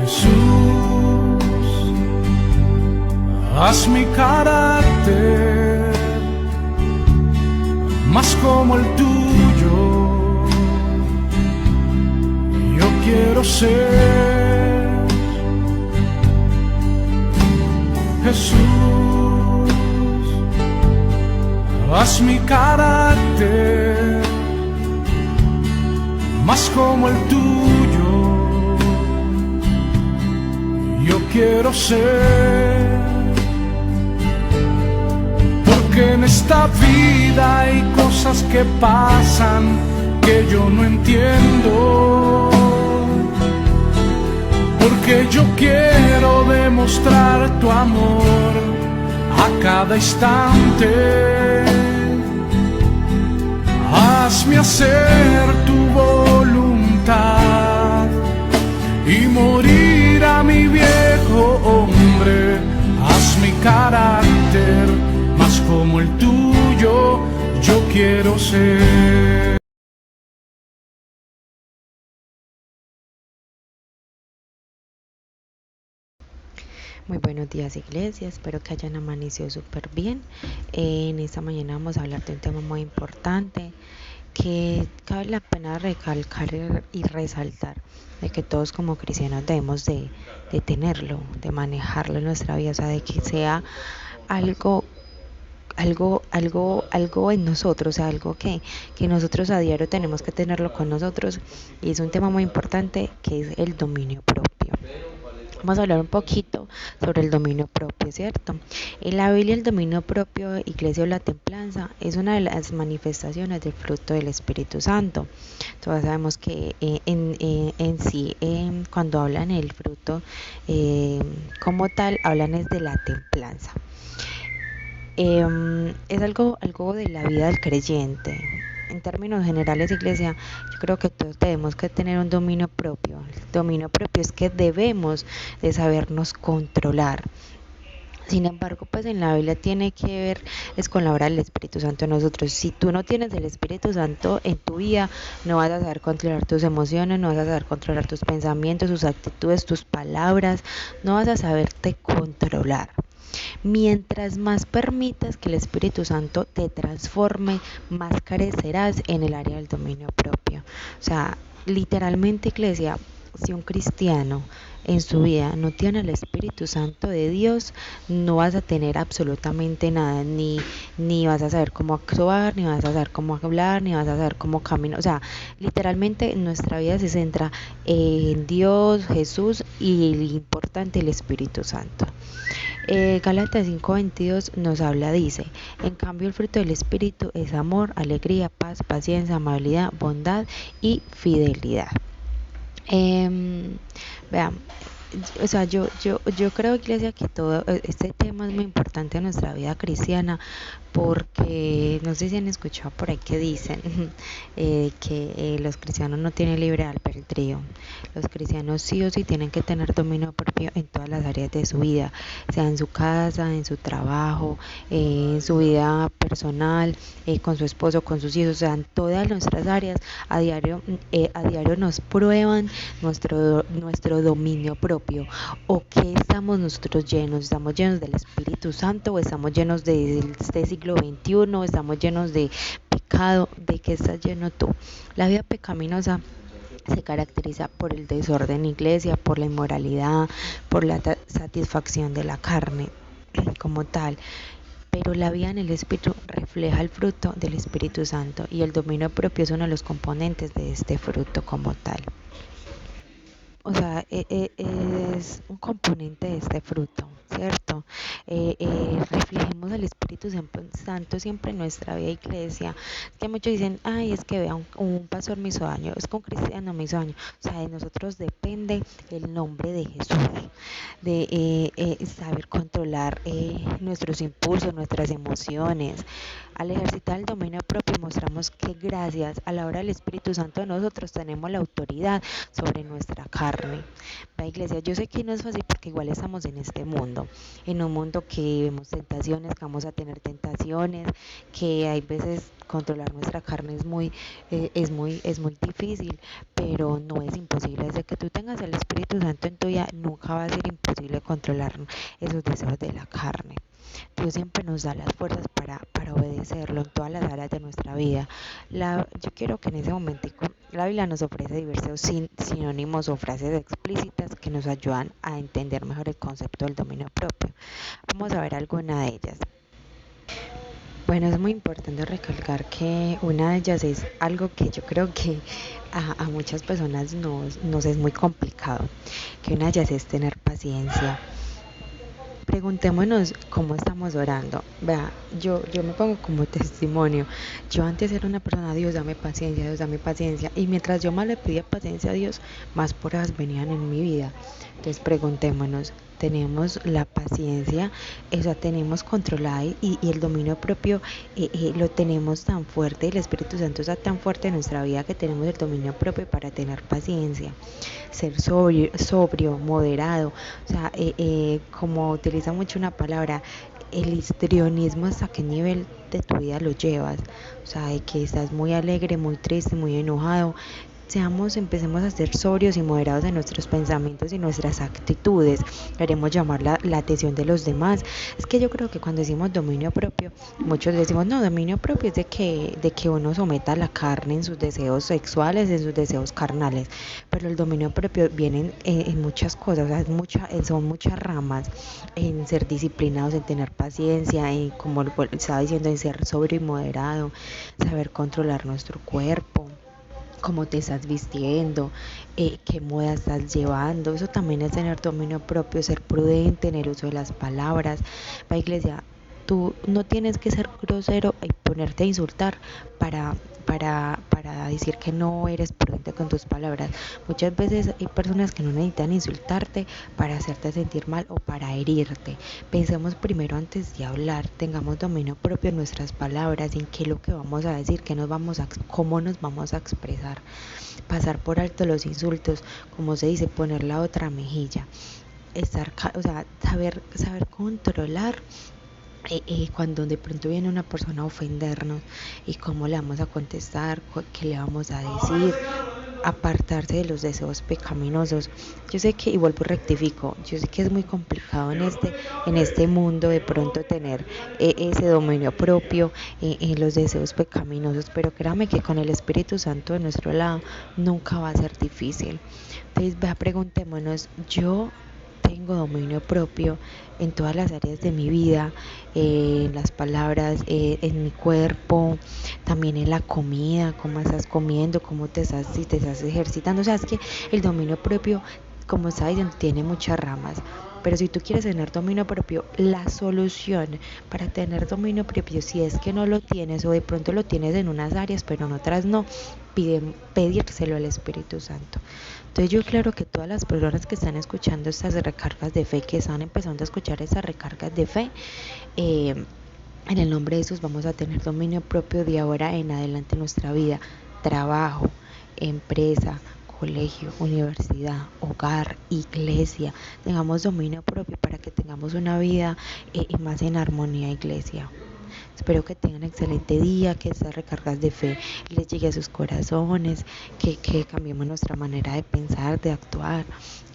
Jesús, haz mi carácter más como el tuyo. Yo quiero ser Jesús, haz mi carácter más como el tuyo. Yo quiero ser, porque en esta vida hay cosas que pasan que yo no entiendo, porque yo quiero demostrar tu amor a cada instante. Hazme hacer tu voluntad y morir a mi viejo hombre. Haz mi carácter más como el tuyo, yo quiero ser. Muy buenos días, iglesia, espero que hayan amanecido súper bien. En esta mañana vamos a hablar de un tema muy importante que cabe la pena recalcar y resaltar, de que todos como cristianos debemos de tenerlo, de manejarlo en nuestra vida, o sea, de que sea algo algo en nosotros, o sea, algo que nosotros a diario tenemos que tenerlo con nosotros, y es un tema muy importante que es el dominio propio. Vamos a hablar un poquito sobre el dominio propio, ¿cierto? En la Biblia el dominio propio, iglesia o la templanza, es una de las manifestaciones del fruto del Espíritu Santo. Todos sabemos que en sí, cuando hablan el fruto como tal, hablan es de la templanza. Es algo de la vida del creyente. En términos generales, iglesia, yo creo que todos tenemos que tener un dominio propio. El dominio propio es que debemos de sabernos controlar. Sin embargo, pues en la Biblia tiene que ver es con la obra del Espíritu Santo en nosotros. Si tú no tienes el Espíritu Santo en tu vida, no vas a saber controlar tus emociones, no vas a saber controlar tus pensamientos, tus actitudes, tus palabras, no vas a saberte controlar. Mientras más permitas que el Espíritu Santo te transforme, más carecerás en el área del dominio propio. O sea, literalmente, iglesia, si un cristiano en su vida no tiene el Espíritu Santo de Dios, no vas a tener absolutamente nada, ni vas a saber cómo actuar, ni vas a saber cómo hablar, ni vas a saber cómo caminar. O sea, literalmente nuestra vida se centra en Dios, Jesús y el importante, el Espíritu Santo. Gálatas 5:22 nos habla, dice: en cambio el fruto del Espíritu es amor, alegría, paz, paciencia, amabilidad, bondad y fidelidad. Vean, o sea, yo creo, iglesia, que todo este tema es muy importante en nuestra vida cristiana, porque no sé si han escuchado por ahí que dicen que los cristianos no tienen libre albedrío. Los cristianos sí o sí tienen que tener dominio propio en todas las áreas de su vida, sea en su casa, en su trabajo, en su vida personal, con su esposo, con sus hijos, o sea, en todas nuestras áreas. A diario nos prueban nuestro dominio propio, o que estamos nosotros llenos. Estamos llenos del Espíritu Santo, o estamos llenos de este siglo XXI, o estamos llenos de pecado. ¿De qué estás lleno tú? La vida pecaminosa se caracteriza por el desorden, iglesia, por la inmoralidad, por la satisfacción de la carne como tal. Pero la vida en el Espíritu refleja el fruto del Espíritu Santo, y el dominio propio es uno de los componentes de este fruto como tal. O sea, es un componente de este fruto, ¿cierto? Reflejemos el Espíritu Santo siempre en nuestra vida, iglesia. Es que muchos dicen, ay, es que vea, un pastor me hizo daño, es que un cristiano me hizo daño. O sea, de nosotros depende el nombre de Jesús, de saber controlar nuestros impulsos, nuestras emociones. Al ejercitar el dominio propio mostramos que gracias a la obra del Espíritu Santo nosotros tenemos la autoridad sobre nuestra carne. La iglesia, yo sé que no es fácil porque igual estamos en este mundo, en un mundo que vemos tentaciones, que vamos a tener tentaciones, que hay veces controlar nuestra carne es muy difícil, pero no es imposible. Desde que tú tengas el Espíritu Santo en tu vida, nunca va a ser imposible controlar esos deseos de la carne. Dios siempre nos da las fuerzas para obedecerlo en todas las áreas de nuestra vida. Yo quiero que en ese momentico la Biblia nos ofrece diversos sinónimos o frases explícitas que nos ayudan a entender mejor el concepto del dominio propio. Vamos a ver alguna de ellas. Bueno, es muy importante recalcar que una de ellas es algo que yo creo que a muchas personas nos es muy complicado, que una de ellas es tener paciencia. Preguntémonos cómo estamos orando. Vea, yo me pongo como testimonio. Yo antes era una persona, Dios dame paciencia, Dios dame paciencia. Y mientras yo más le pedía paciencia a Dios, más pruebas venían en mi vida. Entonces preguntémonos, ¿tenemos la paciencia? O sea, tenemos controlada y el dominio propio lo tenemos tan fuerte, el Espíritu Santo está tan fuerte en nuestra vida que tenemos el dominio propio para tener paciencia. Ser sobrio, moderado, o sea, como utiliza mucho una palabra, el histrionismo, ¿hasta qué nivel de tu vida lo llevas? O sea, de que estás muy alegre, muy triste, muy enojado. Empecemos a ser sobrios y moderados en nuestros pensamientos y nuestras actitudes. Queremos llamar la atención de los demás. Es que yo creo que cuando decimos dominio propio, muchos decimos, no, dominio propio es de que uno someta la carne en sus deseos sexuales, en sus deseos carnales. Pero el dominio propio viene en muchas cosas, o sea, son muchas ramas, en ser disciplinados, en tener paciencia, en, como estaba diciendo, en ser sobrio y moderado, saber controlar nuestro cuerpo, cómo te estás vistiendo, qué moda estás llevando. Eso también es tener dominio propio, ser prudente en el uso de las palabras. La iglesia, tú no tienes que ser grosero y ponerte a insultar para decir que no eres prudente con tus palabras. Muchas veces hay personas que no necesitan insultarte para hacerte sentir mal o para herirte. Pensemos primero antes de hablar, tengamos dominio propio en nuestras palabras, en qué es lo que vamos a decir, cómo nos vamos a expresar. Pasar por alto los insultos, como se dice, poner la otra mejilla. Saber controlar cuando de pronto viene una persona a ofendernos y cómo le vamos a contestar, qué le vamos a decir, apartarse de los deseos pecaminosos. Yo sé que, y vuelvo y rectifico, yo sé que es muy complicado en este mundo de pronto tener ese dominio propio en los deseos pecaminosos, pero créame que con el Espíritu Santo de nuestro lado nunca va a ser difícil. Entonces, preguntémonos, yo tengo dominio propio en todas las áreas de mi vida, en las palabras, en mi cuerpo, también en la comida, cómo estás comiendo, si te estás ejercitando. O sea, es que el dominio propio, como está diciendo, tiene muchas ramas. Pero si tú quieres tener dominio propio, la solución para tener dominio propio, si es que no lo tienes o de pronto lo tienes en unas áreas pero en otras no, pedírselo al Espíritu Santo. Entonces yo claro que todas las personas que están escuchando estas recargas de fe, que están empezando a escuchar esas recargas de fe, en el nombre de Jesús vamos a tener dominio propio de ahora en adelante en nuestra vida, trabajo, empresa, colegio, universidad, hogar, iglesia. Tengamos dominio propio para que tengamos una vida más en armonía, iglesia. Espero que tengan un excelente día, que estas recargas de fe les llegue a sus corazones, que cambiemos nuestra manera de pensar, de actuar,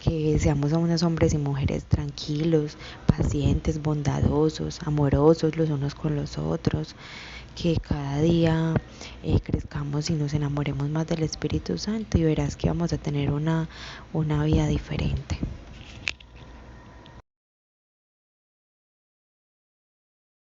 que seamos unos hombres y mujeres tranquilos, pacientes, bondadosos, amorosos los unos con los otros, que cada día crezcamos y nos enamoremos más del Espíritu Santo y verás que vamos a tener una vida diferente.